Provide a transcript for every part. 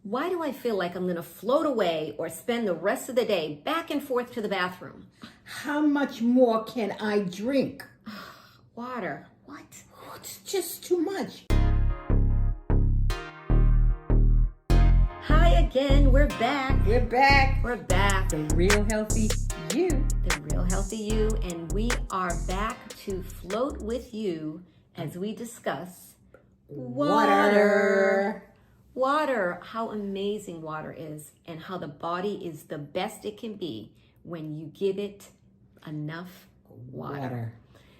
Why do I feel like I'm going to float away or spend the rest of the day back and forth to the bathroom? How much more can I drink? Water. What? It's just too much. Hi again. We're back. We're back. We're back. The Real Healthy You. The Real Healthy You. And we are back to float with you as we discuss water. Water, how amazing water is and how the body is the best it can be when you give it enough water.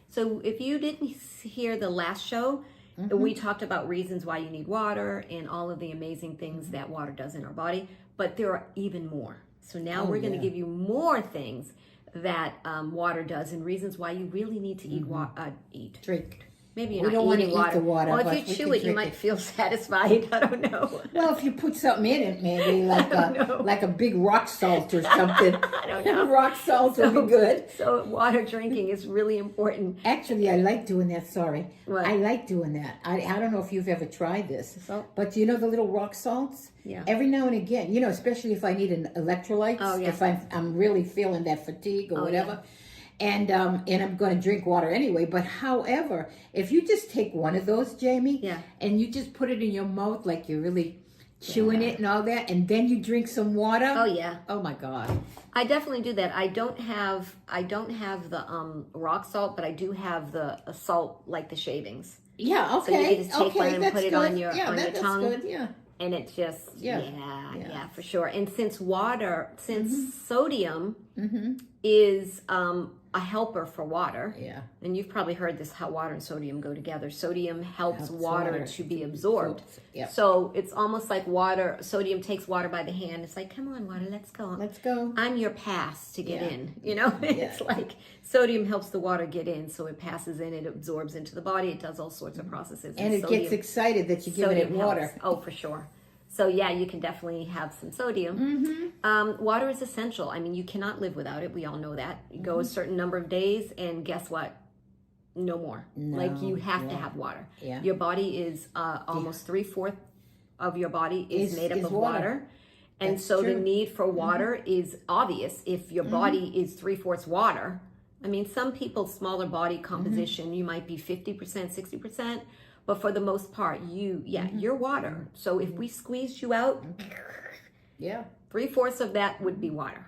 So if you didn't hear the last show, we talked about reasons why you need water and all of the amazing things that water does in our body, but there are even more. So now we're going to give you more things that water does and reasons why you really need to Drink. Maybe you're We not don't want to eating eat water. the water. Well, but if you we chew can it, you drink might feel satisfied. I don't know. Well, if you put something in it, maybe like a big rock salt or something. I don't know. Rock salt would be good. So water drinking is really important. Actually, I like doing that. Sorry. What? I like doing that. I don't know if you've ever tried this. Salt? But you know the little rock salts? Yeah. Every now and again, especially if I need an electrolytes, Oh, yeah. if I'm really feeling that fatigue or whatever. Yeah. And I'm going to drink water anyway. But however, if you just take one of those, Jamie, and you just put it in your mouth like you're really chewing it and all that, and then you drink some water. Oh yeah. Oh my God. I definitely do that. I don't have the rock salt, but I do have the salt like the shavings. Yeah. Okay. So you just take one and that's put it good. on your that's tongue. Good. Yeah. And it's just Yeah. for sure. And since sodium is a helper for water. Yeah. And you've probably heard this, how water and sodium go together. Sodium helps water to be absorbed. Yep. So it's almost like sodium takes water by the hand. It's like, come on, water, let's go. Let's go. I'm your pass to get in, It's like sodium helps the water get in. So it passes in, it absorbs into the body. It does all sorts of processes. And it gets excited that you're giving it water. Helps. Oh, for sure. So yeah, you can definitely have some sodium. Water is essential. I mean, you cannot live without it. We all know that. You go a certain number of days and guess what? No more. Like you have to have water. Yeah. Your body is almost 3/4 of your body is made up of water. And That's so true. the need for water is obvious if your body is 3/4 water. I mean, some people's smaller body composition, you might be 50%, 60%. But for the most part, you're water. So if we squeezed you out, 3/4 of that would be water.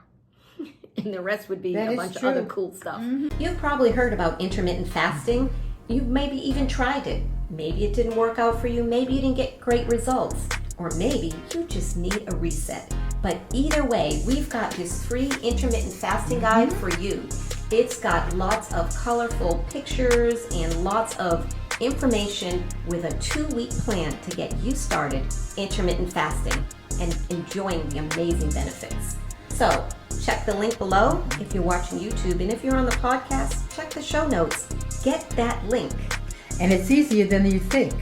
And the rest would be a bunch of other cool stuff. You've probably heard about intermittent fasting. You've maybe even tried it. Maybe it didn't work out for you. Maybe you didn't get great results. Or maybe you just need a reset. But either way, we've got this free intermittent fasting guide for you. It's got lots of colorful pictures and lots of information with a 2-week plan to get you started intermittent fasting and enjoying the amazing benefits. So check the link below if you're watching YouTube, and if you're on the podcast, check the show notes. Get that link. And it's easier than you think.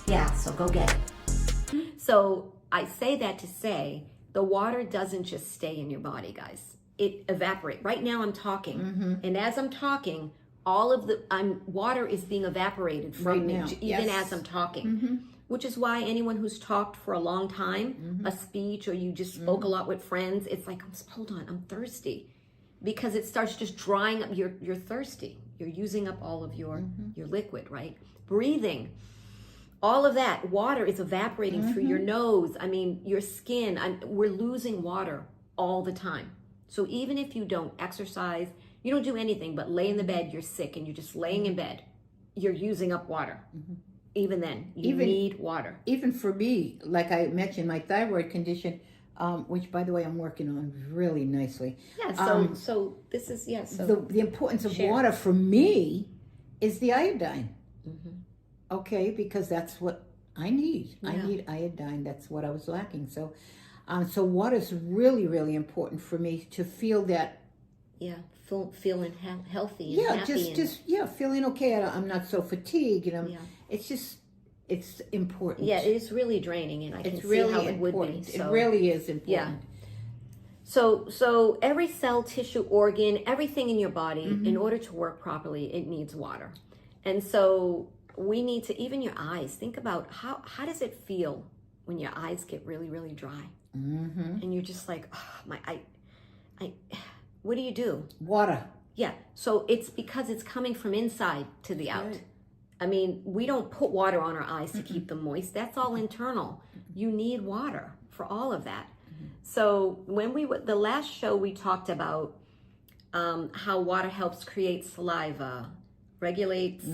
Yeah, so go get it. So I say that to say the water doesn't just stay in your body, guys. It evaporates. Right now I'm talking, and as I'm talking, all of the water is being evaporated from me, even as I'm talking, which is why anyone who's talked for a long time, a speech, or you just spoke a lot with friends, it's like, hold on, I'm thirsty, because it starts just drying up. You're thirsty. You're using up all of your liquid, right? Breathing, all of that water is evaporating through your nose. I mean, your skin. We're losing water all the time. So even if you don't exercise, you don't do anything but lay in the bed, you're sick and you're just laying in bed, you're using up water. Even then, you need water. Even for me, like I mentioned, my thyroid condition, which by the way, I'm working on really nicely. Yeah, so this is, the importance of water for me is the iodine. Okay, because that's what I need. I need iodine. That's what I was lacking. So water is really, really important for me to feel that. Yeah, feeling healthy and happy. Just feeling okay. I'm not so fatigued. It's important. Yeah, it is really draining, and I can see how it would be. So, it really is important. Yeah. So every cell, tissue, organ, everything in your body, in order to work properly, it needs water. And so we need to, even your eyes, think about how does it feel when your eyes get really, really dry. And you're just like, oh, what do you do? Water. Yeah. So it's because it's coming from inside to the out. Right. I mean, we don't put water on our eyes to keep them moist. That's all internal. You need water for all of that. So when the last show we talked about how water helps create saliva, regulates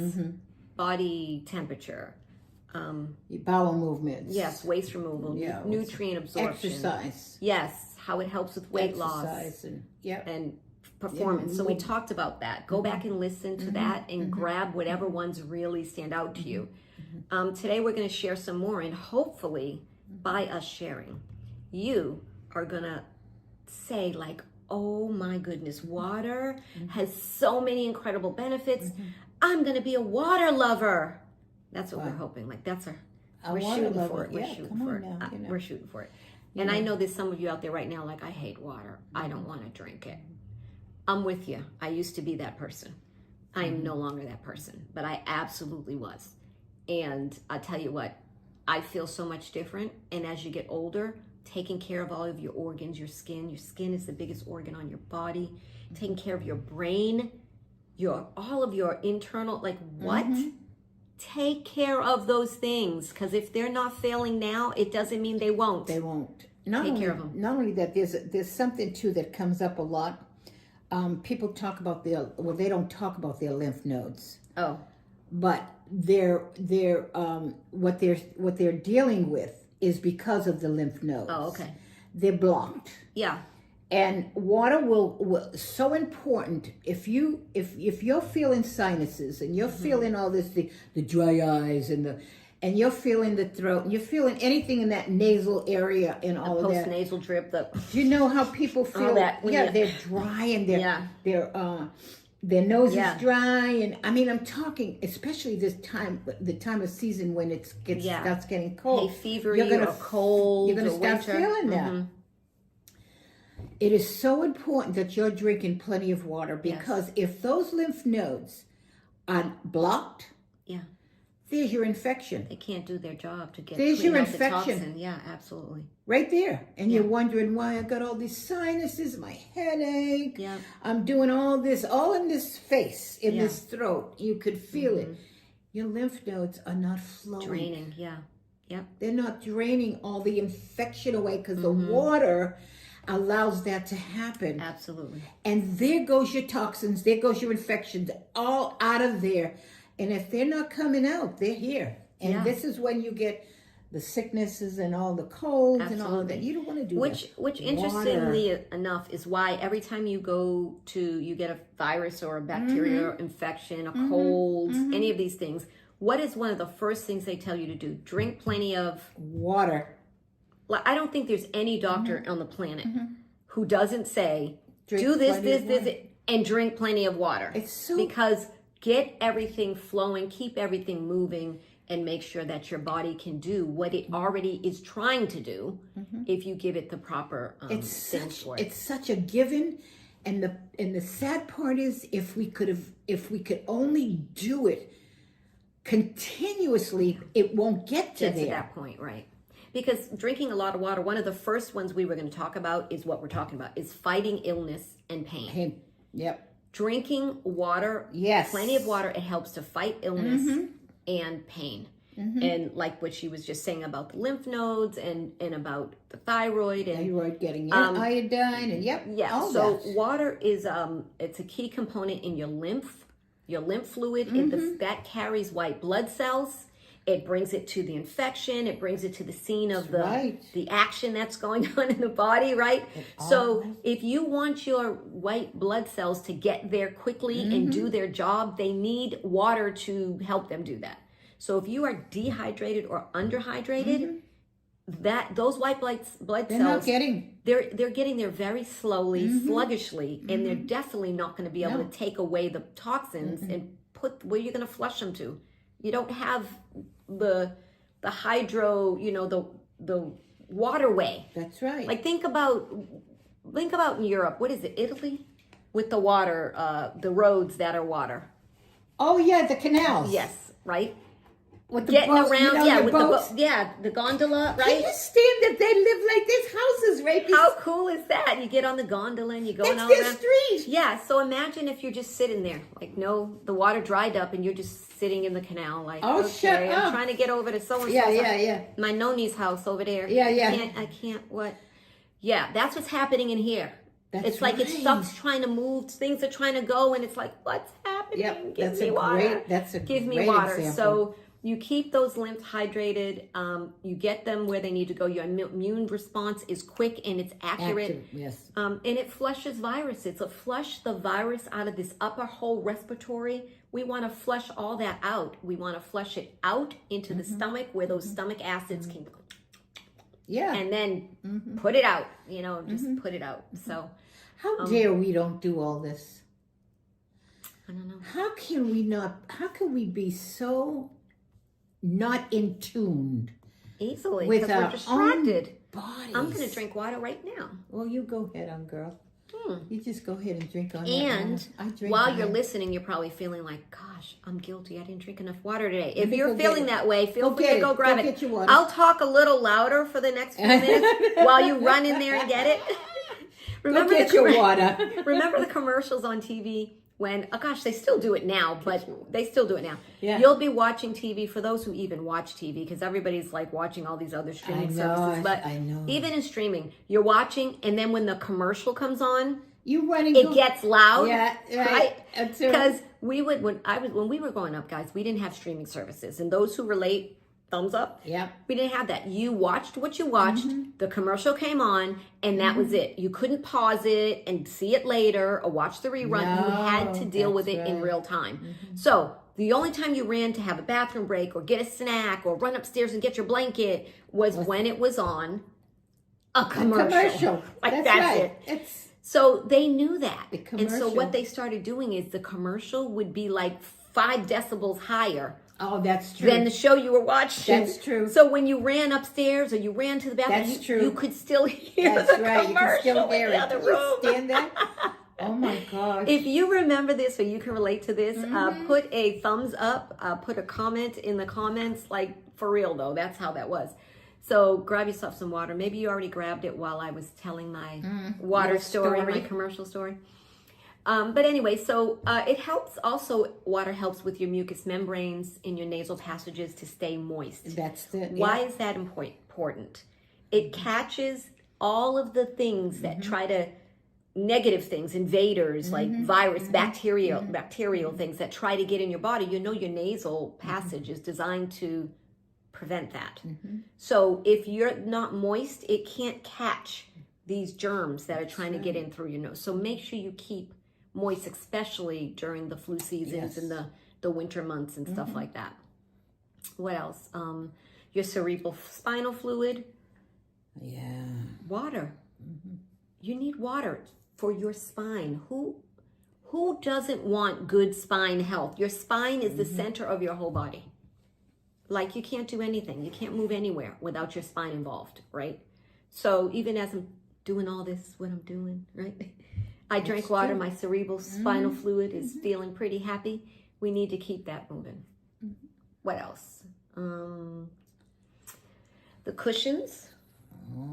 body temperature. Bowel movements. Yes, waste removal, nutrient absorption. Exercise. Yes, how it helps with weight loss and performance. So we talked about that. Go back and listen to that and grab whatever ones really stand out to you. Today we're going to share some more, and hopefully by us sharing, you are going to say like, oh my goodness, water has so many incredible benefits. I'm going to be a water lover. That's what we're hoping. Like we're shooting for it. We're shooting for it. We're shooting for it. And I know there's some of you out there right now like, I hate water. I don't want to drink it. I'm with you. I used to be that person. I am no longer that person, but I absolutely was. And I'll tell you what, I feel so much different. And as you get older, taking care of all of your organs, your skin is the biggest organ on your body, taking care of your brain, all of your internal, like what? Take care of those things, because if they're not failing now, it doesn't mean they won't. They won't. Take care of them. Not only that, there's something too that comes up a lot. People talk about they don't talk about their lymph nodes. Oh, but what they're dealing with is because of the lymph nodes. Oh, okay. They're blocked. Yeah. And water will so important if you're feeling sinuses and you're feeling all this the dry eyes and you're feeling the throat and you're feeling anything in that nasal area and all of that. Post-nasal drip. Do you know how people feel? All that. They're dry and their nose is dry, and I mean I'm talking especially the time of season when it starts getting cold. Hay fever, or cold. You're gonna start feeling that. It is so important that you're drinking plenty of water, because if those lymph nodes are blocked, there's your infection. They can't do their job to get there's your infection. infection. Yeah, absolutely. Right there. And you're wondering why I got all these sinuses, my headache. Yeah. I'm doing all this, all in this face, in this throat. You could feel it. Your lymph nodes are not flowing. Draining, Yep. They're not draining all the infection away, because the water allows that to happen. Absolutely. And there goes your toxins, there goes your infections, all out of there. And if they're not coming out, they're here. And this is when you get the sicknesses and all the colds and all of that. You don't want to do that. Which interestingly enough is why every time you get a virus or a bacteria or infection, a cold, any of these things, what is one of the first things they tell you to do? Drink plenty of water. I don't think there's any doctor on the planet who doesn't say, do this, and drink plenty of water. It's so... Because get everything flowing, keep everything moving, and make sure that your body can do what it already is trying to do if you give it the proper things for it. It's such a given, and the sad part is if we could only do it continuously, it won't get to that point, right? Because drinking a lot of water, one of the first ones we were going to talk about is what we're talking about, is fighting illness and pain. Yep. Drinking water, plenty of water, it helps to fight illness and pain. And like what she was just saying about the lymph nodes and about the thyroid. And thyroid getting in, iodine, and all so that. Water is, it's a key component in your lymph fluid. That carries white blood cells. It brings it to the infection. It brings it to the scene of the action that's going on in the body, right? So if you want your white blood cells to get there quickly and do their job, they need water to help them do that. So if you are dehydrated or underhydrated, those white blood cells, they're getting there very slowly, sluggishly, and they're definitely not going to be able to take away the toxins and put where you're going to flush them to. You don't have the hydro, the waterway. That's right. Like think about in Europe. What is it? Italy, with the water, the roads that are water. Oh yeah, the canals. Yes, right. with the getting boat, around, you know, with boats. the gondola, Can right? you stand that they live like this? Houses, right? How cool is that? You get on the gondola and you go That's all their around. street. Yeah, so imagine if you're just sitting there, like the water dried up and you're just sitting in the canal, like, Oh, okay, shut I'm up. trying to get over to so-and-so's Yeah. my noni's house over there. Yeah. I can't, what? Yeah, that's what's happening in here. That's it's like right. stuff's trying to move, things are trying to go, and it's like, what's happening? Yep, Give me water. Give me great water. example. So you keep those lymphs hydrated. You get them where they need to go. Your immune response is quick and it's accurate. Active, yes. And it flushes viruses. So flush the virus out of this upper whole respiratory. We want to flush all that out. We want to flush it out into the stomach where those stomach acids can. Yeah. And then put it out. Just put it out. So. How dare we don't do all this? I don't know. How can we be so not in tune Easily, with because we're our distracted. own bodies? I'm going to drink water right now. Well, you go ahead, girl. You just go ahead and drink on And that. I drink while on you're it. listening, you're probably feeling like, gosh, I'm guilty. I didn't drink enough water today. Let If me you're go feeling get it. that way, feel Go free get to go it. grab Go it. get your water. I'll talk a little louder for the next few minutes while you run in there and get it. Go get your water. Remember the commercials on TV when, oh gosh, they still do it now, but they still do it now. Yeah. You'll be watching TV, for those who even watch TV, because everybody's like watching all these other streaming services. But I know. even in streaming, you're watching, and then when the commercial comes on, You running? it gets loud. Yeah, right. Because we would when we were growing up, guys, we didn't have streaming services, and those who relate, thumbs up. Yeah. We didn't have that. You watched what you watched. The commercial came on, and that was it. You couldn't pause it and see it later or watch the rerun. You had to deal with it in real time. So the only time you ran to have a bathroom break or get a snack or run upstairs and get your blanket was when it was on a commercial. Like that's it. It's So they knew that. And so commercial. what they started doing is the commercial would be like 5 decibels higher that's true. than the show you were watching. That's true. So when you ran upstairs or you ran to the bathroom, That's true. you could still hear That's the right. You can still commercial hear in it. the other Can you room. stand that? Oh my gosh. If you remember this or you can relate to this, put a thumbs up, put a comment in the comments, like for real though, that's how that was. So grab yourself some water. Maybe you already grabbed it while I was telling my water story, my commercial story. But anyway, so it helps also, water helps with your mucous membranes in your nasal passages to stay moist. That's it. Why is that important? It catches all of the things that try to, negative things, invaders like virus, bacterial things that try to get in your body. You know your nasal passage is designed to prevent that. So if you're not moist, it can't catch these germs that are trying to get in through your nose. So make sure you keep moist, especially during the flu seasons and the winter months and stuff like that. What else? Your cerebral spinal fluid. Yeah. Water. You need water for your spine. Who doesn't want good spine health? Your spine is the center of your whole body. Like you can't do anything. You can't move anywhere without your spine involved, right? So even as I'm doing all this, what I'm doing, right? I drank water. My cerebral spinal fluid is feeling pretty happy. We need to keep that moving. What else? The cushions,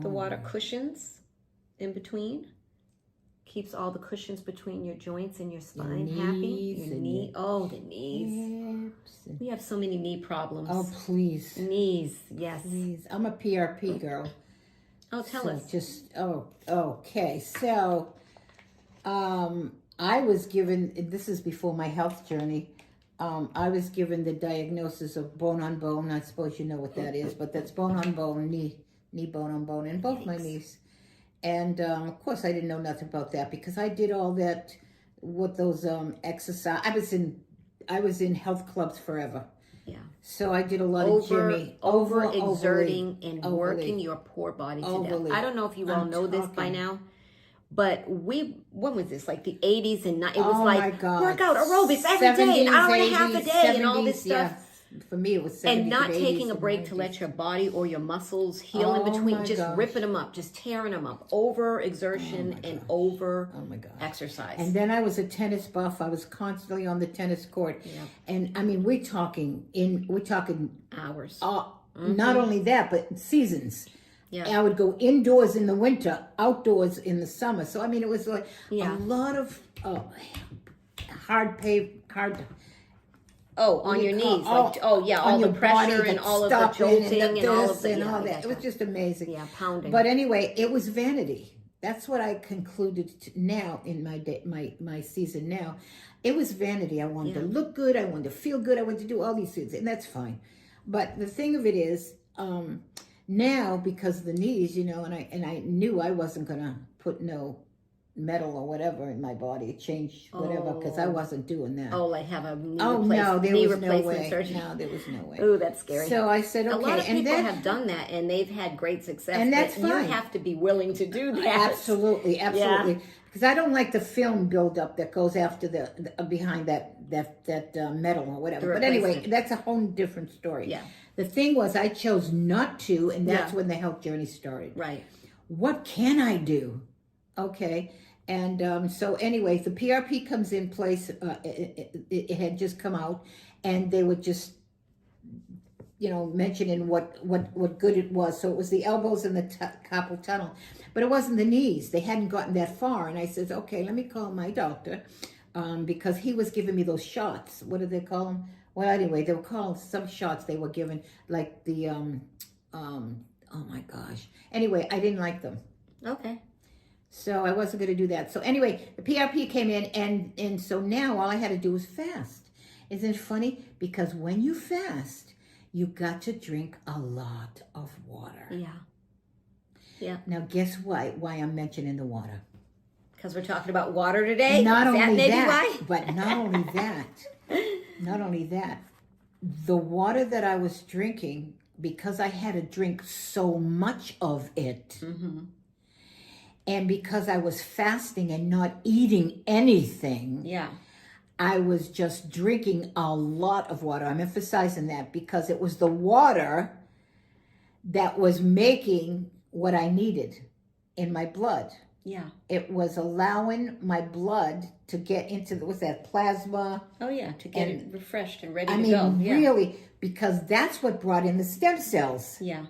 the water cushions in between. Keeps all the cushions between your joints and your spine happy. Your knee. Oh, the knees. We have so many knee problems. Oh, please. Knees, yes. Please. I'm a PRP girl. Oh, tell us. Okay. So, I was given, this is before my health journey, I was given the diagnosis of bone on bone. I suppose you know what that is, but that's bone on bone, knee bone on bone in both my knees. And of course, I didn't know nothing about that because I did all that with those exercise. I was in health clubs forever. Yeah. So I did a lot of Jimmy. Overexerting and working your poor body to death. I don't know if you all know this by now, but when was this? Like the 80s and 90s. It was like workout aerobics every day, an hour and a half a day, and all this stuff. for me, it was 70s And not taking 80s a break and to 90s. let your body or your muscles heal in Oh between, my just gosh. ripping them up, just tearing them up, over exertion and over Oh my gosh. exercise. And then I was a tennis buff. I was constantly on the tennis court. Yeah. And I mean, we're talking Hours. Not only that, but seasons. Yeah. I would go indoors in the winter, outdoors in the summer. So I mean, it was like Yeah. a lot of hard. Oh, on your knees. Like, all on the your pressure body, and the all of the stopping jolting and, and all of this the, and all I that. get It was that. just amazing. Yeah, pounding. But anyway, it was vanity. That's what I concluded now in my season now. It was vanity. I wanted to look good. I wanted to feel good. I wanted to do all these things, and that's fine. But the thing of it is, now because of the knees, you know, and I knew I wasn't gonna put no metal or whatever in my body, change whatever, because I wasn't doing that. Oh, like have a knee no, there knee was no replacement way. surgery. No, there was no way. Oh, that's scary. So I said, okay, a lot of and people then have done that, and they've had great success. And that's but fine. You have to be willing to do that. Absolutely. Because I don't like the film buildup that goes after the behind that metal or whatever. But anyway, that's a whole different story. Yeah. The thing was, I chose not to, and that's when the health journey started. Right. What can I do? Okay. And so anyway, the PRP comes in place. It had just come out, and they were just, mentioning what good it was. So it was the elbows and the carpal tunnel, but it wasn't the knees. They hadn't gotten that far. And I said, okay, let me call my doctor, because he was giving me those shots. What do they call them? Well, anyway, they were called some shots they were given, like the oh my gosh. Anyway, I didn't like them. Okay. So I wasn't going to do that. So anyway, the PRP came in, and so now all I had to do was fast. Isn't it funny? Because when you fast, you got to drink a lot of water. Yeah. Yeah. Now, guess why I'm mentioning the water? Because we're talking about water today. Not Is only maybe that, why? but not only that, the water that I was drinking, because I had to drink so much of it, and because I was fasting and not eating anything, I was just drinking a lot of water. I'm emphasizing that because it was the water that was making what I needed in my blood. Yeah. It was allowing my blood to get into what's that, plasma? Oh, yeah, to get it refreshed and ready to I mean, go. Yeah. really, because that's what brought in the stem cells. Yeah.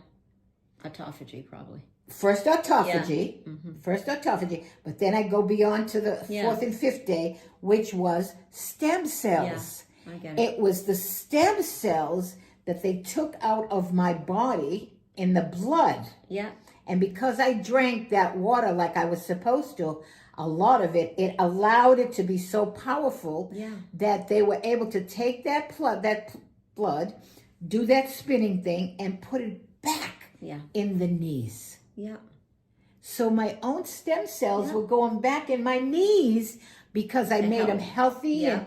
Autophagy, probably. First autophagy, but then I go beyond to the fourth and fifth day, which was stem cells. Yeah, I get it. It was the stem cells that they took out of my body in the blood. Yeah. And because I drank that water like I was supposed to, a lot of it, it allowed it to be so powerful that they were able to take that blood, do that spinning thing, and put it back in the knees. Yeah. So my own stem cells were going back in my knees because I made them healthy. Yeah.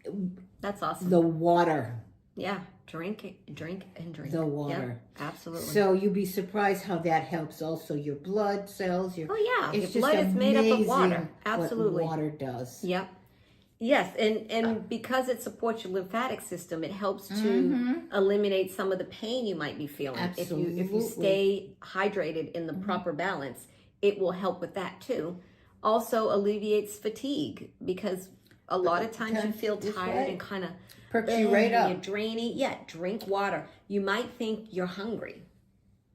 And that's awesome. the water. Yeah. Drink and drink. The water. Yeah, absolutely. So you'd be surprised how that helps also your blood cells. Your blood is made up of water. Absolutely. What water does. Yep. Yes, and because it supports your lymphatic system, it helps to eliminate some of the pain you might be feeling. Absolutely. If you stay hydrated in the proper balance, it will help with that too. Also alleviates fatigue, because a lot of times you feel tired and kind of perks you right up. You're drainy. Yeah, drink water. You might think you're hungry.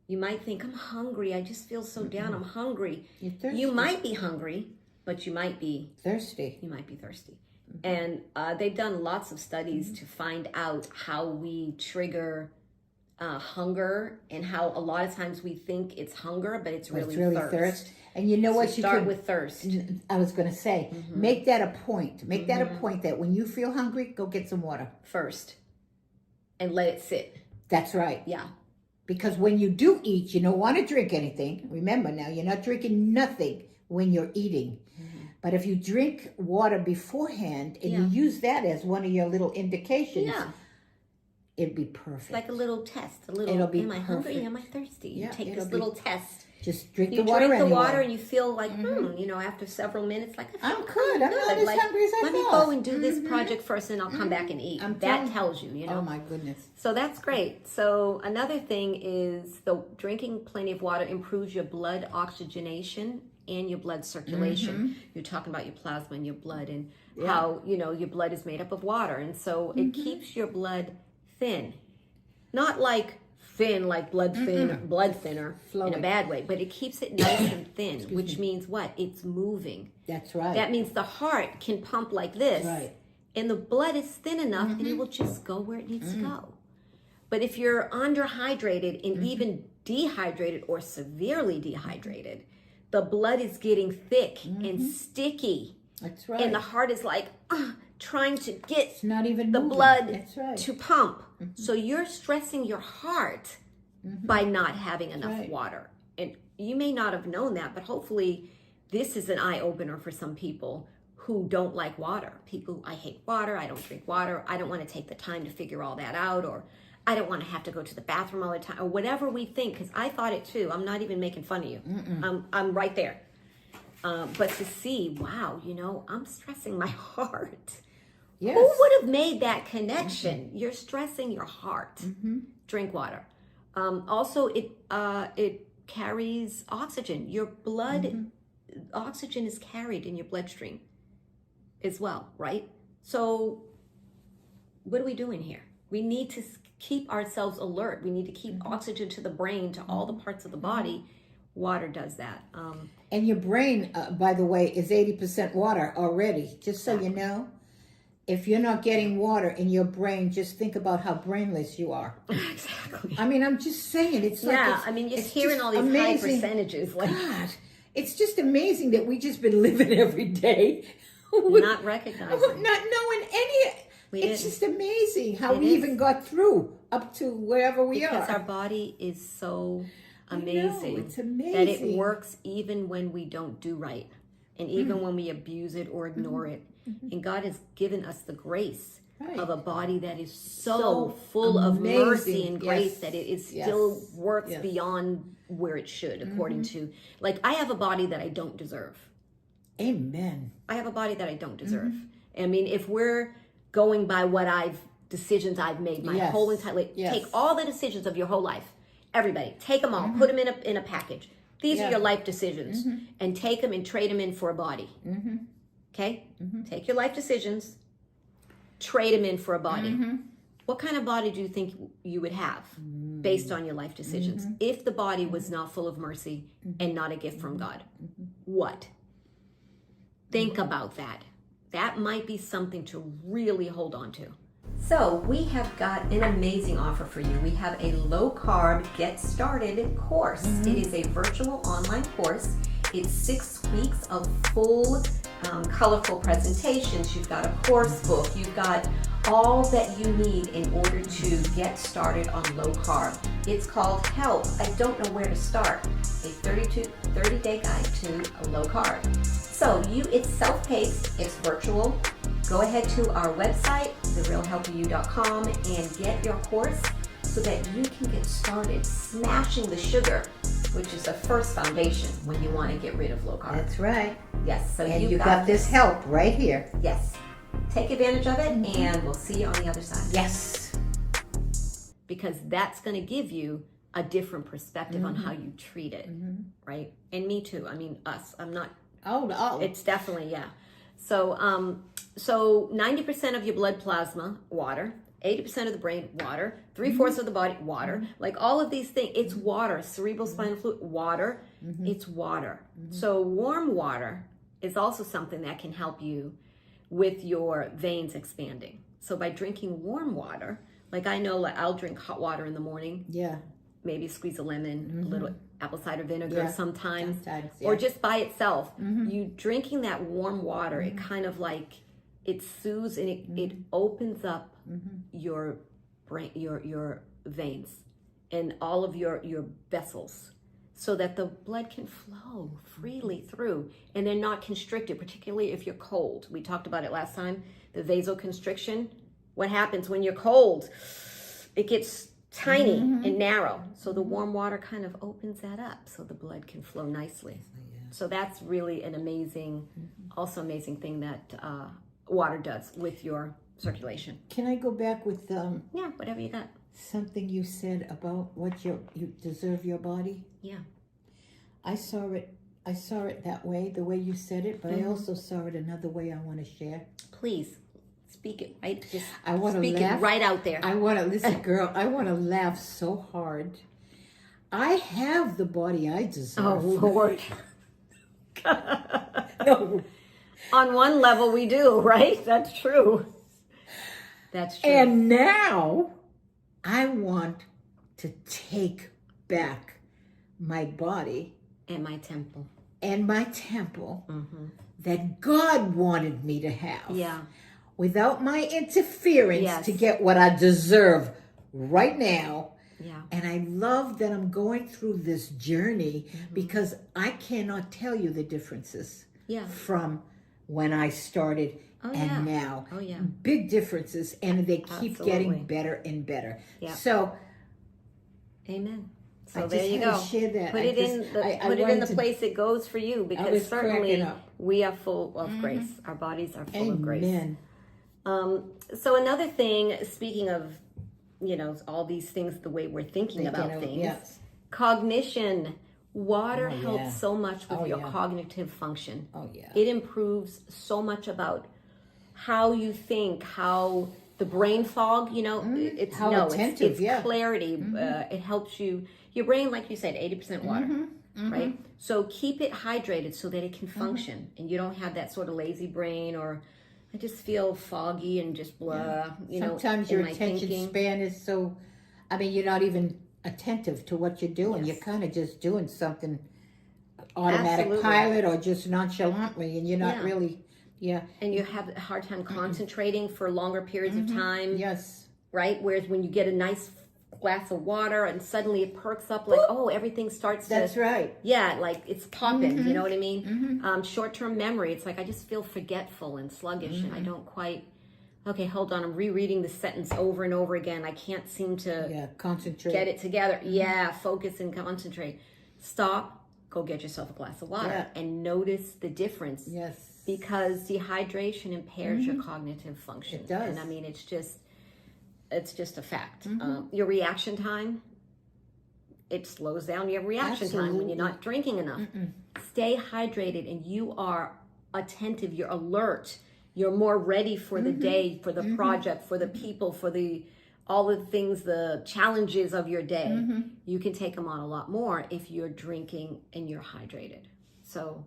You might think, I'm hungry. I just feel so down. I'm hungry. You're thirsty. You might be hungry, but you might be thirsty. You might be thirsty. And they've done lots of studies to find out how we trigger hunger, and how a lot of times we think it's hunger, but it's really thirst. And you know what? You start with thirst. I was going to say, make that a point. Make that a point that when you feel hungry, go get some water first, and let it sit. That's right. Yeah. Because when you do eat, you don't want to drink anything. Remember now, you're not drinking nothing when you're eating. But if you drink water beforehand and you use that as one of your little indications, it'd be perfect. Like a little test. It'll be am I hungry? Am I thirsty? You take this little test. Just drink You the water drink the anyway. water and you feel like, you know, after several minutes, like, I feel I'm good. I'm not as like, hungry as I let me thought. go and do this project first and I'll come back and eat. That tells you, you know. Oh my goodness. So that's great. So another thing is drinking plenty of water improves your blood oxygenation and your blood circulation. You're talking about your plasma and your blood and how, you know, your blood is made up of water. And so it keeps your blood thin. Not like thin, like blood thinner Flowing. in a bad way, but it keeps it nice and thin, which means what? It's moving. That's right. That means the heart can pump like this. Right. And the blood is thin enough and it will just go where it needs to go. But if you're underhydrated and even dehydrated or severely dehydrated, the blood is getting thick and sticky. That's right. And the heart is like trying to get it's not even the moving. blood That's right. to pump. So you're stressing your heart by not having enough water. And you may not have known that, but hopefully this is an eye-opener for some people who don't like water. People, I hate water, I don't drink water, I don't want to take the time to figure all that out, or I don't want to have to go to the bathroom all the time, or whatever we think, because I thought it too. I'm not even making fun of you. I'm right there. But to see, wow, you know, I'm stressing my heart. Yes. Who would have made that connection? You're stressing your heart. Drink water. Also, it carries oxygen. Your blood, oxygen is carried in your bloodstream as well, right? So what are we doing here? We need to keep ourselves alert. We need to keep oxygen to the brain, to all the parts of the body. Water does that. And your brain, by the way, is 80% water already. Just so you know, if you're not getting water in your brain, just think about how brainless you are. Exactly. I mean, I'm just saying, it's like, I mean, just hearing all these amazing. high percentages, like God, it's just amazing that we just been living every day. not recognizing. Not knowing any. It's just amazing how we even got through up to wherever we are. Because our body is so amazing. It's amazing. That it works even when we don't do right. And even when we abuse it or ignore it. And God has given us the grace of a body that is so full of mercy and grace that it is still works beyond where it should, according to, like, I have a body that I don't deserve. Amen. I have a body that I don't deserve. I mean, if we're going by decisions I've made my whole entire life, take all the decisions of your whole life, everybody, take them all, put them in a package. These are your life decisions, and take them and trade them in for a body. Okay? Take your life decisions, trade them in for a body. What kind of body do you think you would have based on your life decisions? If the body was not full of mercy and not a gift from God, what? Think about that. That might be something to really hold on to. So we have got an amazing offer for you. We have a low carb get started course. It is a virtual online course. It's 6 weeks of full colorful presentations. You've got a course book. You've got all that you need in order to get started on low carb. It's called Help, I Don't Know Where to Start, a 30-day guide to a low carb. So it's self-paced, it's virtual. Go ahead to our website, therealhealthyou.com, and get your course so that you can get started smashing the sugar, which is the first foundation when you want to get rid of low carb. That's right. Yes, so and you got this help right here. Yes. Take advantage of it, and we'll see you on the other side. Yes. Because that's going to give you a different perspective on how you treat it, right? And me too. I mean, us. I'm not. Oh. It's definitely, So, so 90% of your blood plasma, water. 80% of the brain, water. 3/4 of the body, water. Like all of these things, it's water. Cerebral spinal fluid, water. It's water. So warm water is also something that can help you with your veins expanding. So by drinking warm water, like I know, like I'll drink hot water in the morning. Yeah. Maybe squeeze a lemon, a little apple cider vinegar sometimes, yeah. or just by itself. You drinking that warm water, it kind of like, it soothes and it opens up your brain, your veins and all of your vessels, so that the blood can flow freely through and they're not constricted, particularly if you're cold. We talked about it last time, the vasoconstriction. What happens when you're cold? It gets tiny and narrow. So the warm water kind of opens that up so the blood can flow nicely. So that's really an amazing, also amazing thing that water does with your circulation. Can I go back with Yeah, whatever you got. something you said about what you deserve your body? Yeah. I saw it that way, the way you said it, but I also saw it another way I want to share. Please speak it right. Just I want to speak laugh. it right out there. I want to listen, girl. I want to laugh so hard. I have the body I deserve. Oh Lord. No. On one level we do, right? That's true. That's true. And now I want to take back my body and my temple. and my temple that God wanted me to have. Yeah. Without my interference Yes. to get what I deserve right now. Yeah. And I love that I'm going through this journey because I cannot tell you the differences Yeah. from when I started and now. Oh yeah. Big differences, and they keep Absolutely. getting better and better. Yeah. So Amen. I So just there you had go. to share that. Put I it just- in the I put it in wanted the to- place it goes for you, because was certainly cracking up. we are full of grace. Our bodies are full of grace. Amen. So another thing, speaking of, all these things, the way we're thinking about things, Yes. cognition. Water Oh, helps yeah. so much with Oh, your yeah. cognitive function. Oh, yeah. It improves so much about how you think, how the brain fog, it's How no, attentive, it's yeah. clarity. It helps you. Your brain, like you said, 80% water, right? So keep it hydrated so that it can function, and you don't have that sort of lazy brain, or I just feel foggy and just blah. Sometimes in your my attention thinking. span is so, you're not even attentive to what you're doing. Yes. You're kind of just doing something automatic Absolutely. pilot or just nonchalantly, and you're not Yeah. really, And you have a hard time concentrating for longer periods of time. yes. Right? Whereas when you get a nice glass of water and suddenly it perks up, like, everything starts That's to, right. yeah, like it's popping, you know what I mean? Short-term memory, it's like I just feel forgetful and sluggish and I don't quite, okay, hold on, I'm rereading the sentence over and over again. I can't seem to Yeah, concentrate. get it together. Yeah, focus and concentrate. Stop, go get yourself a glass of water Yeah. and notice the difference. Yes. Because dehydration impairs your cognitive function. It does. And I mean, it's just a fact. Your reaction time, it slows down your reaction time when you're not drinking enough. Stay hydrated and you are attentive, you're alert, you're more ready for the day, for the project, for the people, for all the things, the challenges of your day. You can take them on a lot more if you're drinking and you're hydrated. So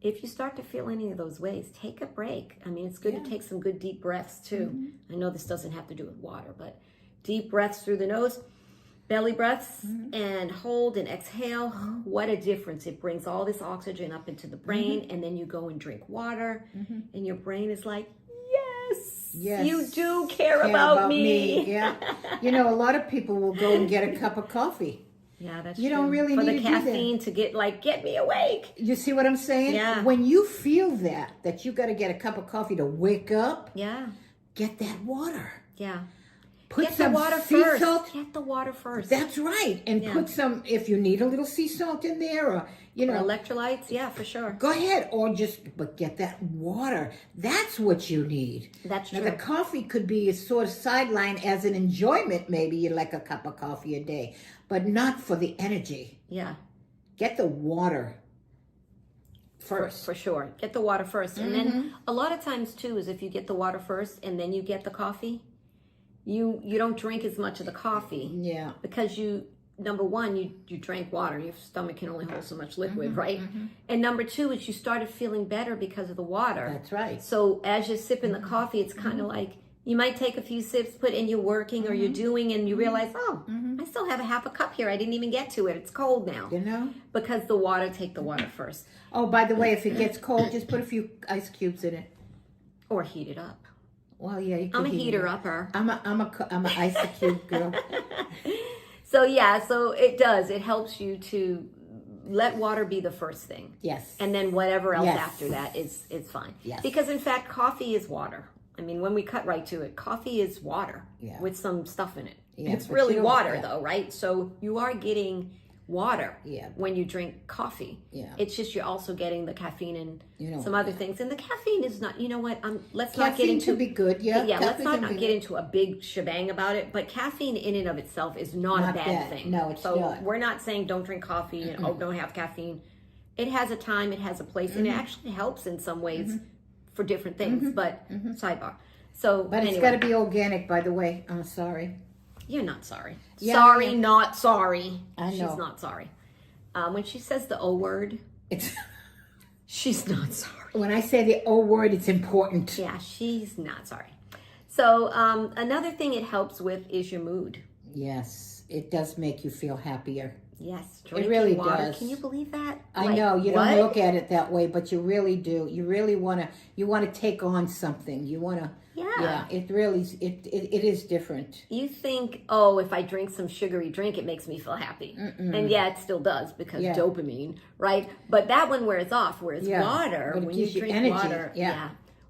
if you start to feel any of those ways, take a break. I mean, it's good to take some good deep breaths too. I know this doesn't have to do with water, but deep breaths through the nose, belly breaths, and hold and exhale. What a difference. It brings all this oxygen up into the brain, and then you go and drink water, and your brain is like, yes, you do care about me. Yeah. A lot of people will go and get a cup of coffee. Yeah, that's You true. don't really for need the to do that. caffeine to get me awake. You see what I'm saying? Yeah. When you feel that you got to get a cup of coffee to wake up, Yeah, get that water. yeah. Put Get some the water sea first. salt. Get the water first. That's right. And put some, if you need a little sea salt in there, or, Or electrolytes, yeah, for sure. go ahead. But get that water. That's what you need. That's Now, true. the coffee could be a sort of sideline as an enjoyment. Maybe you like a cup of coffee a day, but not for the energy. Yeah, Get the water first. for sure. Get the water first. And then a lot of times too is if you get the water first and then you get the coffee, you don't drink as much of the coffee Yeah. because number one, you drank water. Your stomach can only hold so much liquid, right? And number two is you started feeling better because of the water. That's right. So as you're sipping the coffee, it's kind of like you might take a few sips, put in your working or you're doing, and you realize, I still have a half a cup here. I didn't even get to it. It's cold now. Because take the water first. Oh, by the way, if it gets cold, just put a few ice cubes in it. Or heat it up. Well, yeah, you could I'm a heat heater it. upper. I'm a ice cube girl. So it does. It helps you to let water be the first thing. Yes. And then whatever else Yes. after that is fine. Yes. Because in fact, coffee is water. I mean, when we cut right to it, coffee is water Yeah. with some stuff in it. Yeah, it's but really you don't- water yeah. though, right? So you are getting water Yeah. when you drink coffee. Yeah. It's just you're also getting the caffeine and You know, some other yeah. things. And the caffeine is not, you know what, let's not get Caffeine into... can be good, yeah. Yeah, let's Caffeine not can be get good. into a big shebang about it, but caffeine in and of itself is not a Not bad bad. thing. No, it's so not. we're not saying don't drink coffee and don't have caffeine. It has a time, it has a place, and it actually helps in some ways for different things, but sidebar. So, But it's anyway, got to be organic, by the way. I'm sorry. you're not sorry. Yeah, sorry, I am. not sorry. I know. She's not sorry. When she says the O word, It's she's not sorry. when I say the O word, it's important. Yeah, she's not sorry. So another thing it helps with is your mood. Yes, it does make you feel happier. Yes, drinking really water. does. Can you believe that? I know you what? don't look at it that way, but you really do. You really want to. You want to take on something. You want to. Yeah. It really it is different. You think, oh, if I drink some sugary drink, it makes me feel happy. And yeah, it still does because Yeah. dopamine, right? But that one wears off. Whereas Yeah. water, But it when you gives you drink energy. water, Yeah.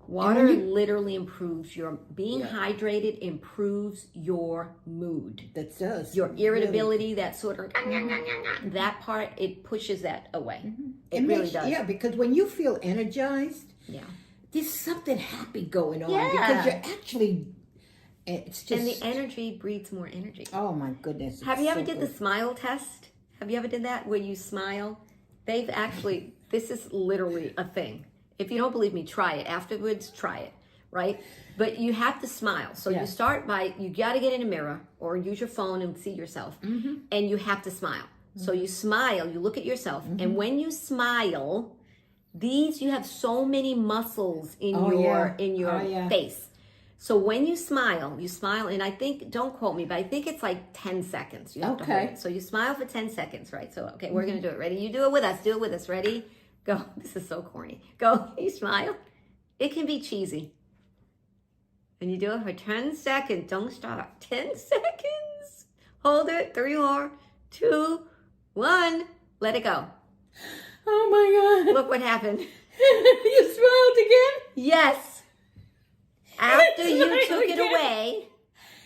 water when you- literally improves your being hydrated, improves your mood. That does Your really. irritability, that sort of that part, it pushes that away. It really makes- does. Yeah, because when you feel energized, Yeah. there's something happy going on Yeah. because you're actually. It's just. And the energy breeds more energy. Oh my goodness! Have it's you ever so did good. the smile test? Have you ever did that where you smile? They've actually, this is literally a thing. If you don't believe me, try it. Afterwards, try it, right? But you have to smile. So you Yes. start by, you got to get in a mirror or use your phone and see yourself. And you have to smile. So you smile, you look at yourself. And when you smile, you have so many muscles in your face. So when you smile, and I think, don't quote me, but I think it's like 10 seconds. You have to hold it. So you smile for 10 seconds, right? So, okay, we're going to do it. Ready? You do it with us. Do it with us. Ready? Go. This is so corny. Go. You smile. It can be cheesy. And you do it for 10 seconds. Don't stop. 10 seconds. Hold it. 3 more. 2, 1. Let it go. Oh my God! Look what happened. You smiled again. Yes. After you Smile took it again. away,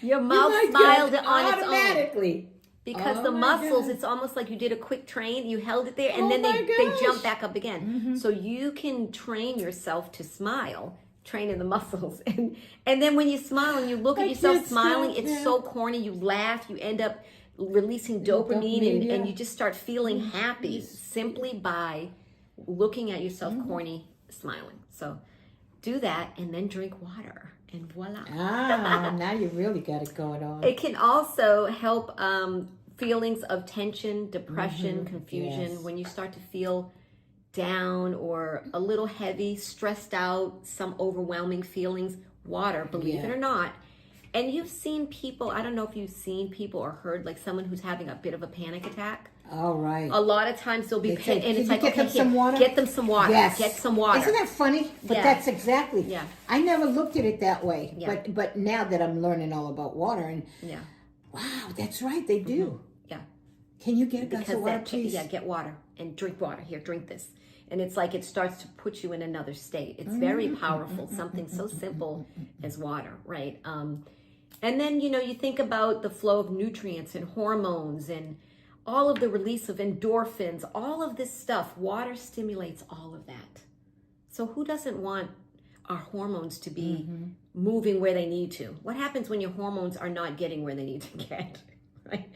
your mouth My smiled God, on its own. automatically. Because Oh the my muscles, God. it's almost like you did a quick train. You held it there, and Oh then my they gosh. jump back up again. So you can train yourself to smile, training the muscles. And then when you smile and you look at I yourself can't smiling, stop it's now. so corny. You laugh, you end up releasing dopamine, yeah. and you just start feeling happy simply by looking at yourself corny, smiling. So do that, and then drink water, and voila. Ah, now you really got it going on. It can also help feelings of tension, depression, confusion. yes. When you start to feel down or a little heavy, stressed out, some overwhelming feelings, water, believe it Yeah. or not. And you've seen people, I don't know if you've seen people or heard like someone who's having a bit of a panic attack. All right. A lot of times they'll be They say, and it's "Can like, you get okay, them some here, water?" get them some water. Yes. Get some water. Isn't that funny? But Yeah. that's exactly. Yeah. I never looked at it that way. Yeah. But now that I'm learning all about water, and Yeah. wow, that's right, they do. Yeah. Can you get a glass of water, please? Yeah, get water and drink water. Here, drink this. And it's like it starts to put you in another state. It's very powerful. Something so simple as water, right? And then, you think about the flow of nutrients and hormones and all of the release of endorphins, all of this stuff. Water stimulates all of that. So who doesn't want our hormones to be moving where they need to? What happens when your hormones are not getting where they need to get, right?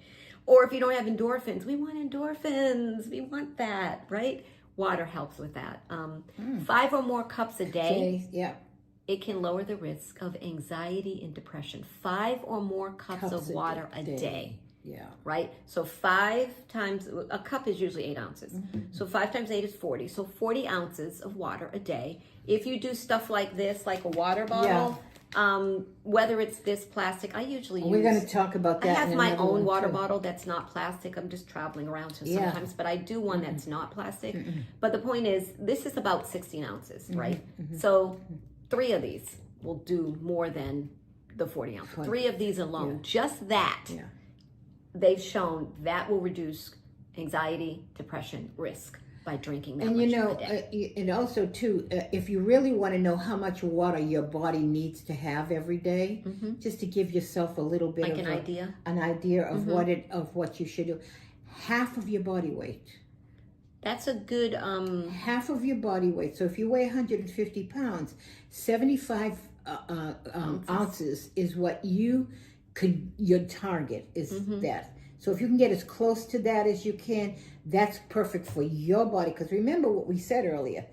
Or if you don't have endorphins, we want endorphins. We want that, right? Water helps with that. 5 or more cups a day, Yeah. it can lower the risk of anxiety and depression. 5 or more cups of water a day, Yeah. right? So 5 times, a cup is usually 8 ounces. So 5 times 8 is 40. So 40 ounces of water a day. If you do stuff like this, like a water bottle, whether it's this plastic, I usually use... We're going to talk about I that. have in my another own one, water too. bottle that's not plastic. I'm just traveling around so Yeah. sometimes, but I do one that's not plastic. But the point is, this is about 16 ounces, right? So 3 of these will do more than the 40 ounce. 3 of these alone, just that, they've shown that will reduce anxiety, depression, risk. by drinking that And much you know, a day. and also too, if you really want to know how much water your body needs to have every day, just to give yourself a little bit Like of an idea of what you should do, half of your body weight. That's a good Half of your body weight. So if you weigh 150 pounds, 75 ounces is what your target is that. So if you can get as close to that as you can, that's perfect for your body. Because remember what we said earlier,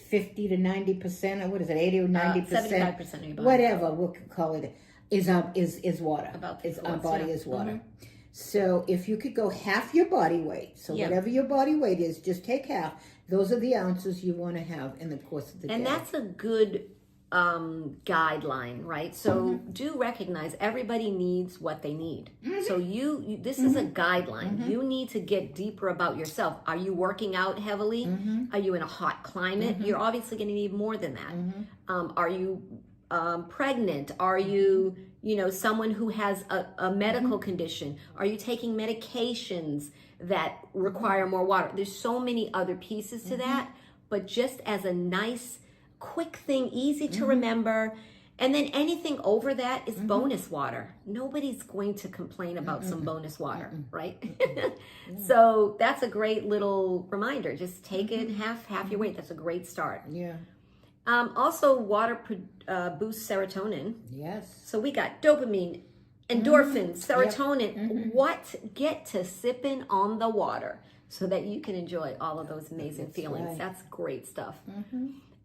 50 to 90%, or what is it, 80 or 90%? 75% of your body. Whatever we'll call it, is water. About our body is water. So if you could go half your body weight, so whatever your body weight is, just take half. Those are the ounces you want to have in the course of the day. And that's a good guideline, right? So do recognize everybody needs what they need. So you this is a guideline. You need to get deeper about yourself. Are you working out heavily? Are you in a hot climate? You're obviously going to need more than that. Are you pregnant? Are you someone who has a medical condition? Are you taking medications that require more water? There's so many other pieces to that, but just as a nice quick thing, easy to remember. And then anything over that is bonus water. Nobody's going to complain about some bonus water, right? So that's a great little reminder. Just take it half your weight. That's a great start. Yeah. Also, water boosts serotonin. Yes. So we got dopamine, endorphins, serotonin. What? Get to sipping on the water so that you can enjoy all of those amazing feelings. Right. That's great stuff.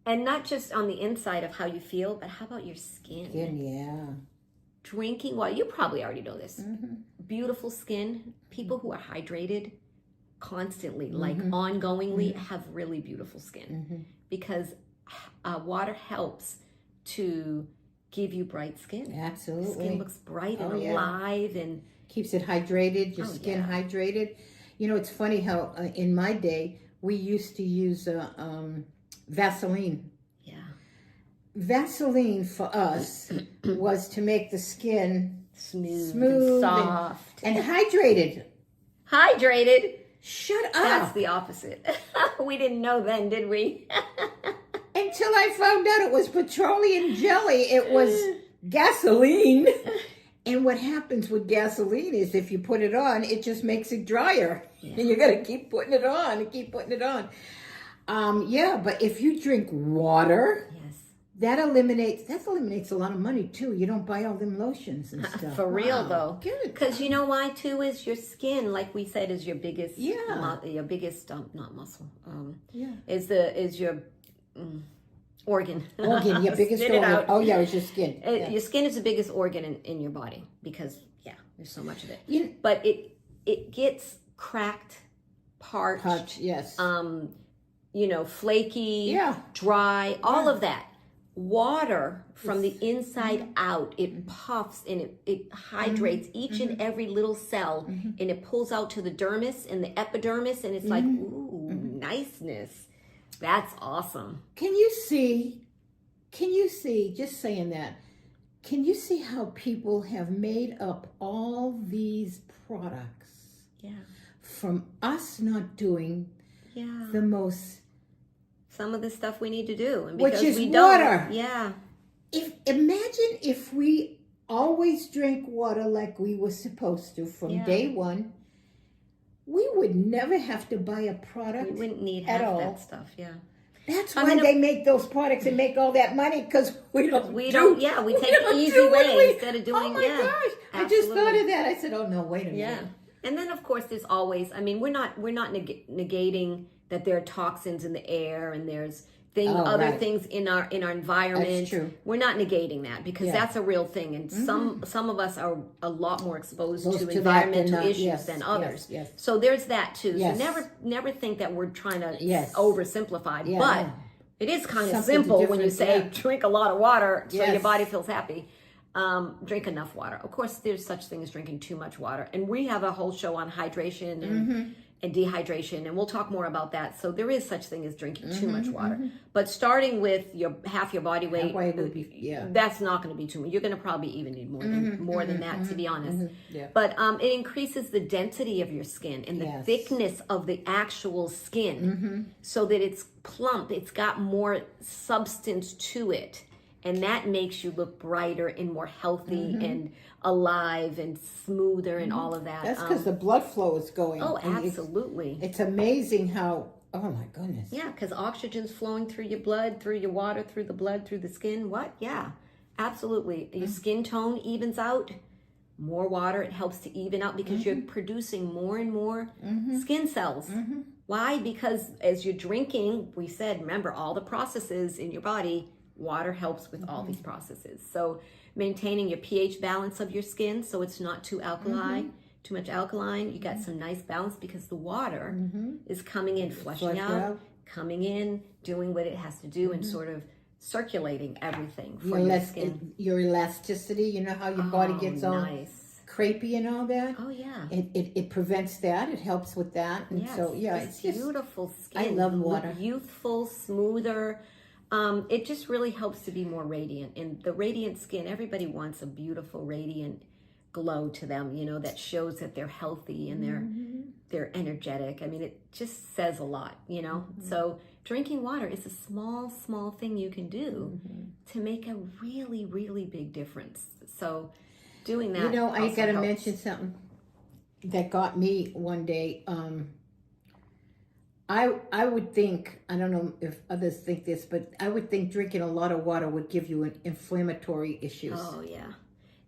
And not just on the inside of how you feel, but how about your skin? Yeah. Drinking water, you probably already know this. Beautiful skin, people who are hydrated constantly, like ongoingly, have really beautiful skin. Because water helps to give you bright skin. Absolutely. Skin looks bright and alive and keeps it hydrated, your skin hydrated. You know, it's funny how in my day, we used to use Vaseline. Yeah. Vaseline for us was to make the skin smooth and soft and hydrated. Hydrated? Shut up. That's the opposite. We didn't know then, did we? Until I found out it was petroleum jelly. It was gasoline. And what happens with gasoline is if you put it on, it just makes it drier. Yeah. And you got to keep putting it on and keep putting it on. But if you drink water, that eliminates a lot of money too. You don't buy all them lotions and stuff. For real though. Good. Because you know why too is your skin, like we said, is your biggest your biggest not muscle. Is your organ. Organ, your biggest organ. Oh yeah, it's your skin. Your skin is the biggest organ in your body because there's so much of it. But it gets cracked, parched, flaky, dry, all of that. Water from the inside out, it puffs and it hydrates each and every little cell, and it pulls out to the dermis and the epidermis, and it's like, ooh, niceness. That's awesome. Can you see, just saying that, can you see how people have made up all these products from us not doing the most... Some of the stuff we need to do. And which is we water. Yeah. Imagine if we always drank water like we were supposed to from day one, we would never have to buy a product. We wouldn't need half that stuff, That's why they make those products and make all that money, because we take the easy way instead of doing, oh my gosh, I just thought of that. I said, oh no, wait a minute. Yeah. And then of course there's always, we're not negating that there are toxins in the air and there's other things in our environment. That's true. We're not negating that because that's a real thing, and some of us are a lot more exposed to environmental issues than others. Yes. So there's that too. Yes. So never think that we're trying to oversimplify, but it is kind of simple when you say drink a lot of water so your body feels happy. Drink enough water. Of course, there's such thing as drinking too much water, and we have a whole show on hydration and dehydration, and we'll talk more about that. So there is such thing as drinking too much water, but starting with half your body weight, would be, that's not going to be too much. You're going to probably even need more than that, to be honest. Yeah. But it increases the density of your skin and the thickness of the actual skin, so that it's plump. It's got more substance to it. And that makes you look brighter and more healthy and alive and smoother and all of that. That's because the blood flow is going. Oh, absolutely. It's amazing how, oh my goodness. Yeah, because oxygen's flowing through your blood, through your water, through the blood, through the skin. What? Yeah, absolutely. Your skin tone evens out. More water, it helps to even out because you're producing more and more skin cells. Why? Because as you're drinking, we said, remember, all the processes in your body, water helps with all these processes. So maintaining your pH balance of your skin so it's not too too much alkaline. You got some nice balance because the water is coming in, flushing out, coming in, doing what it has to do and sort of circulating everything for your skin. Your elasticity, you know how your body gets all crepey and all that? Oh, yeah. It prevents that. It helps with that. And so, it's beautiful skin. I love water. Youthful, smoother. It just really helps to be more radiant. And the radiant skin, everybody wants a beautiful, radiant glow to them, you know, that shows that they're healthy and they're energetic. I mean, it just says a lot, you know. So drinking water is a small thing you can do to make a really, really big difference. So doing that, you know, I got to mention something that got me one day. I would think, I don't know if others think this, but I would think drinking a lot of water would give you inflammatory issues. Oh, yeah.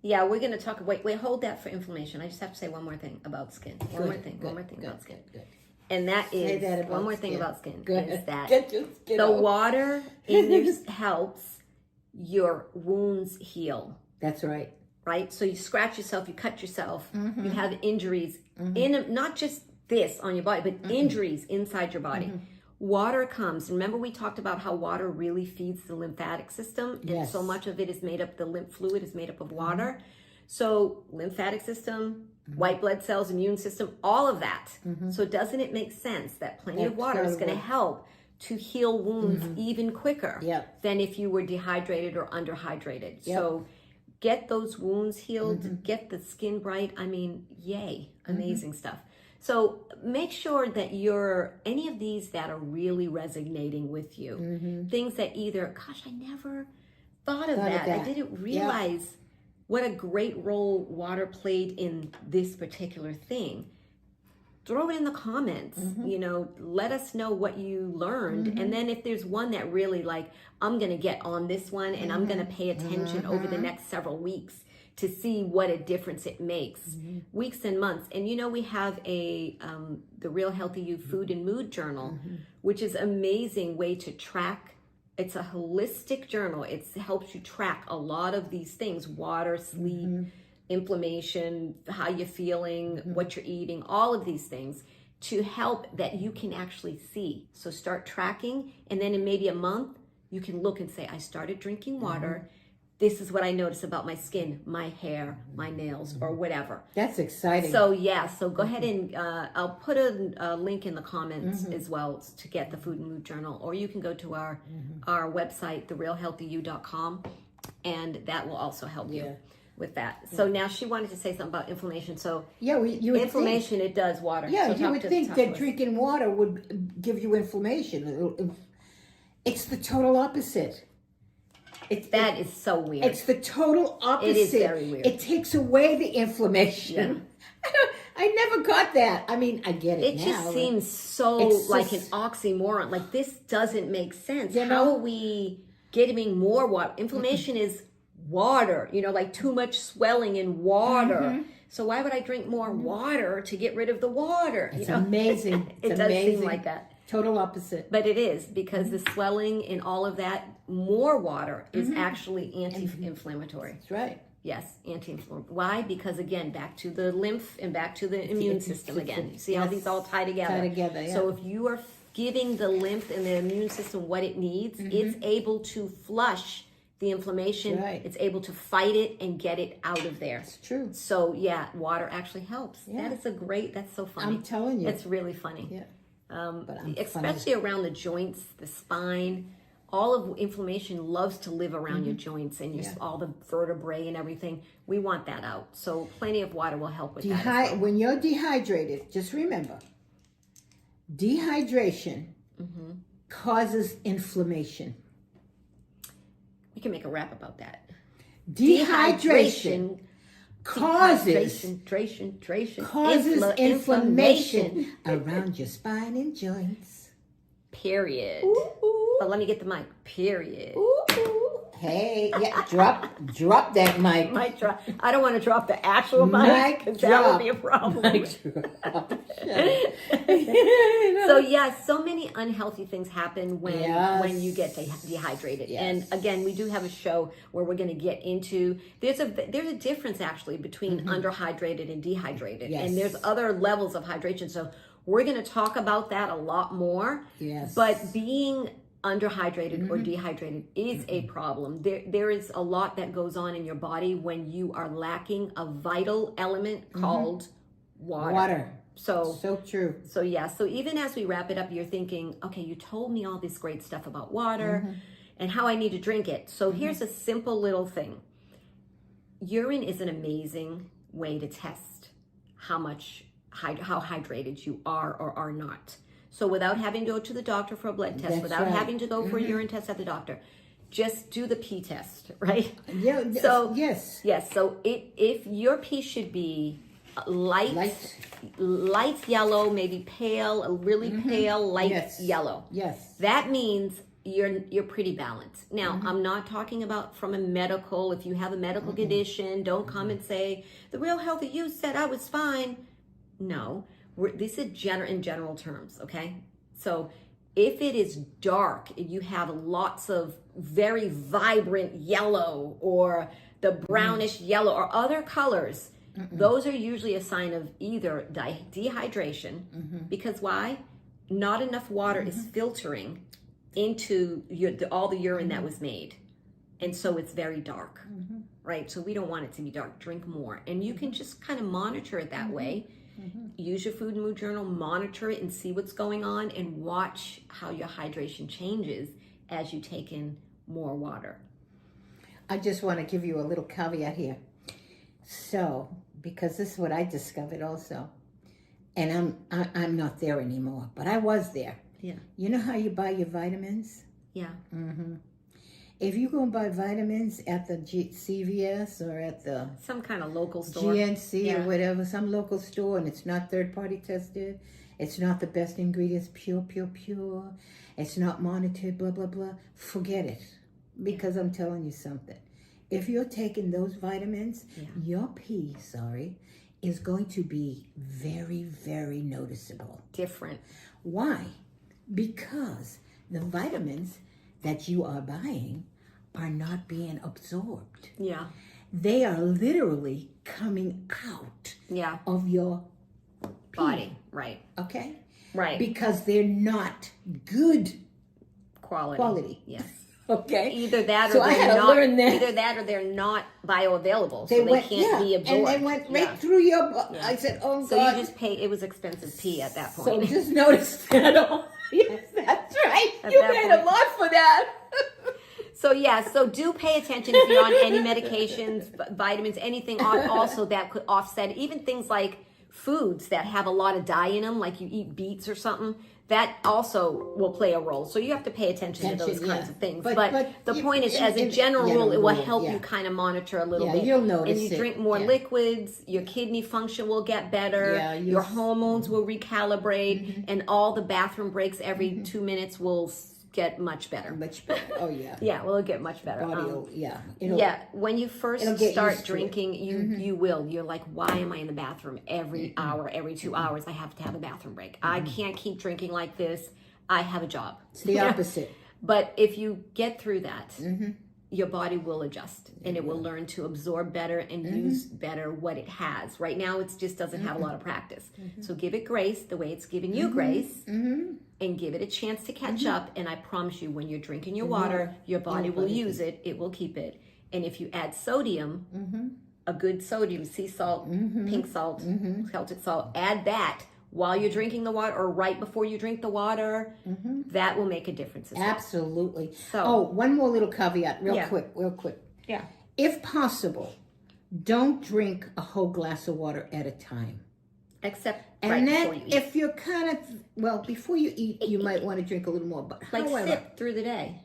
Yeah, we're going to talk, wait, hold that for inflammation. I just have to say one more thing about skin. One more thing about skin. Good. And that is, one more thing about skin, is that the water in your helps your wounds heal. That's right. Right? So you scratch yourself, you cut yourself, you have injuries, not just this on your body, but injuries inside your body. Water comes. Remember we talked about how water really feeds the lymphatic system, and so much of it is made up, the lymph fluid is made up of water. So lymphatic system, white blood cells, immune system, all of that. So doesn't it make sense that plenty of water is going to help to heal wounds even quicker than if you were dehydrated or underhydrated? So get those wounds healed, get the skin bright. I mean, yay, amazing stuff. So make sure that any of these that are really resonating with you, things that either, gosh, I never thought of that. I didn't realize what a great role water played in this particular thing. Throw it in the comments, you know, let us know what you learned. And then if there's one that really like, I'm going to get on this one and I'm going to pay attention over the next several weeks to see what a difference it makes, weeks and months. And you know, we have the Real Healthy You Food and Mood Journal, which is an amazing way to track. It's a holistic journal. It helps you track a lot of these things: water, sleep, inflammation, how you're feeling, what you're eating, all of these things, to help that you can actually see. So start tracking, and then in maybe a month, you can look and say, I started drinking water. This is what I notice about my skin, my hair, my nails, or whatever. That's exciting. So so go ahead and I'll put a link in the comments as well to get the Food and Mood Journal, or you can go to our website, therealhealthyu.com, and that will also help you with that. So now she wanted to say something about inflammation. So you inflammation, it does water. Yeah, so you would think that drinking water would give you inflammation. It's the total opposite. That is so weird. It's the total opposite. It is very weird. It takes away the inflammation. I never got that. I mean, I get it now. It just seems so like an oxymoron. Like, this doesn't make sense. How are we getting more water? Inflammation is water, you know, like too much swelling in water. So why would I drink more water to get rid of the water? It's amazing. It does seem like that. Total opposite. But it is, because the swelling and all of that, more water is actually anti-inflammatory. That's right. Yes, anti-inflammatory. Why? Because again, back to the lymph and back to the immune system again. You see how these all tie together? So if you are giving the lymph and the immune system what it needs, it's able to flush the inflammation. Right. It's able to fight it and get it out of there. It's true. So yeah, water actually helps. Yeah. That's so funny. I'm telling you. It's really funny. Yeah. But Especially around the joints, the spine. All of inflammation loves to live around your joints and all the vertebrae and everything. We want that out. So plenty of water will help with that. As well. When you're dehydrated, just remember, dehydration causes inflammation. We can make a rap about that. Dehydration causes inflammation around your spine and joints. Period. Ooh, ooh. But let me get the mic. Period. Ooh, ooh. Hey, yeah, drop that mic. Mic drop. I don't want to drop the actual mic because that would be a problem. So yeah, so many unhealthy things happen when you get dehydrated. Yes. And again, we do have a show where we're going to get into there's a difference actually between underhydrated and dehydrated, and there's other levels of hydration. So we're going to talk about that a lot more. Yes. But being underhydrated or dehydrated is a problem. There is a lot that goes on in your body when you are lacking a vital element called water. So true. So yeah, so even as we wrap it up, you're thinking, okay, you told me all this great stuff about water and how I need to drink it. So here's a simple little thing. Urine is an amazing way to test how hydrated you are or are not. So without having to go to the doctor for a blood test, without having to go for a urine test at the doctor, just do the pee test, right? Yeah. So yes. So if your pee should be light yellow, maybe pale, a really pale light yellow. Yes. That means you're pretty balanced. Now, I'm not talking about from a medical. If you have a medical condition, don't come and say the real healthy you said I was fine. No. This is in general terms, okay? So if it is dark, you have lots of very vibrant yellow or the brownish yellow or other colors, those are usually a sign of either dehydration, because why? Not enough water is filtering into all the urine that was made. And so it's very dark, right? So we don't want it to be dark. Drink more. And you can just kind of monitor it that way. Use your food and mood journal, monitor it and see what's going on, and watch how your hydration changes as you take in more water. I just want to give you a little caveat here. So, because this is what I discovered also, and I'm not there anymore, but I was there. Yeah. You know how you buy your vitamins? Yeah. If you go and buy vitamins at the CVS or at the some kind of local store, GNC or whatever, some local store, and it's not third-party tested, it's not the best ingredients, pure, it's not monitored, blah, blah, blah, forget it. Because I'm telling you something. If you're taking those vitamins, your pee, is going to be very, very noticeable. Different. Why? Because the vitamins that you are buying are not being absorbed. Yeah. They are literally coming out of your body. Right. Okay? Right. Because they're not good quality. Yes. Okay. Either that or so they're not. Either that or they're not bioavailable, so they can't be absorbed. And they went right through your body. I said, "Oh God!" So you just pay. It was expensive pee at that point. So just notice that. Yes, that's right. You paid a lot for that. So do pay attention if you're on any medications, vitamins, anything. Also, that could offset even things like foods that have a lot of dye in them, like you eat beets or something. That also will play a role. So you have to pay attention to those kinds of things. But the point is, as a general rule, it will help you kind of monitor a little bit. You'll notice and you drink more liquids, your kidney function will get better, your hormones will recalibrate, and all the bathroom breaks every 2 minutes will get much better. Much better. Oh, yeah. Yeah, well, it'll get much better. When you first start drinking, you will. You're like, why am I in the bathroom every hour, every 2 hours? I have to have a bathroom break. I can't keep drinking like this. I have a job. It's the opposite. But if you get through that, your body will adjust and it will learn to absorb better and use better what it has. Right now, it just doesn't have a lot of practice. So give it grace the way it's giving you grace, and give it a chance to catch up. And I promise you, when you're drinking your water, your body will use it. It will keep it. And if you add sodium, a good sodium, sea salt, pink salt, Celtic salt, add that while you're drinking the water or right before you drink the water, that will make a difference as well. Absolutely. So, one more little caveat, real quick. Yeah. If possible, don't drink a whole glass of water at a time. Except And right then before you eat. if you're kind of, before you eat, you might want to drink a little more. But Like however, sip through the day.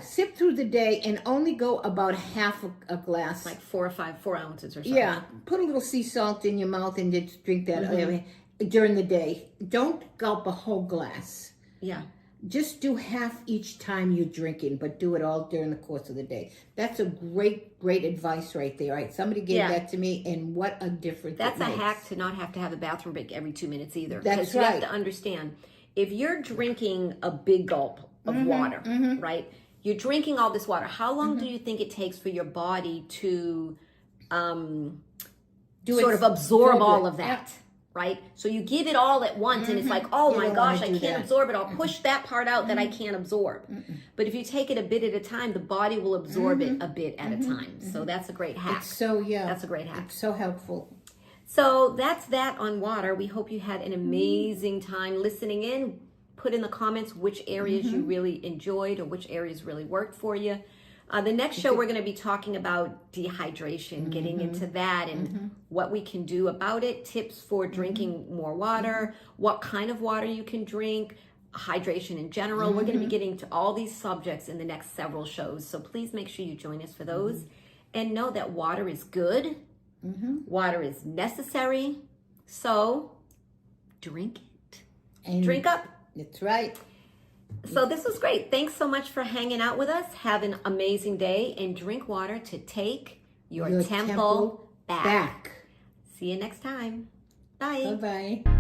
Sip through the day and only go about half a glass. Like 4 ounces or something. Yeah, put a little sea salt in your mouth and just drink that during the day. Don't gulp a whole glass. Yeah. Just do half each time you're drinking, but do it all during the course of the day. That's a great advice right there. Right? Somebody gave that to me, and what a difference That's it a makes. hack to not have to have a bathroom break every 2 minutes either. That's because you right. have to understand, if you're drinking a big gulp of water, right? You're drinking all this water. How long do you think it takes for your body to sort of absorb all of that? Right? So you give it all at once and it's like, oh my gosh, I can't absorb it. I'll push that part out that I can't absorb. But if you take it a bit at a time, the body will absorb it a bit at a time. So that's a great hack. That's a great hack. It's so helpful. So that's that on water. We hope you had an amazing time listening in. Put in the comments which areas you really enjoyed or which areas really worked for you. The next show, we're going to be talking about dehydration, getting into that and what we can do about it, tips for drinking more water, what kind of water you can drink, hydration in general. We're going to be getting to all these subjects in the next several shows. So please make sure you join us for those. And know that water is good. Water is necessary. So drink it. And drink up. That's right. So this was great. Thanks so much for hanging out with us. Have an amazing day and drink water to take your temple back. See you next time. Bye. Bye-bye.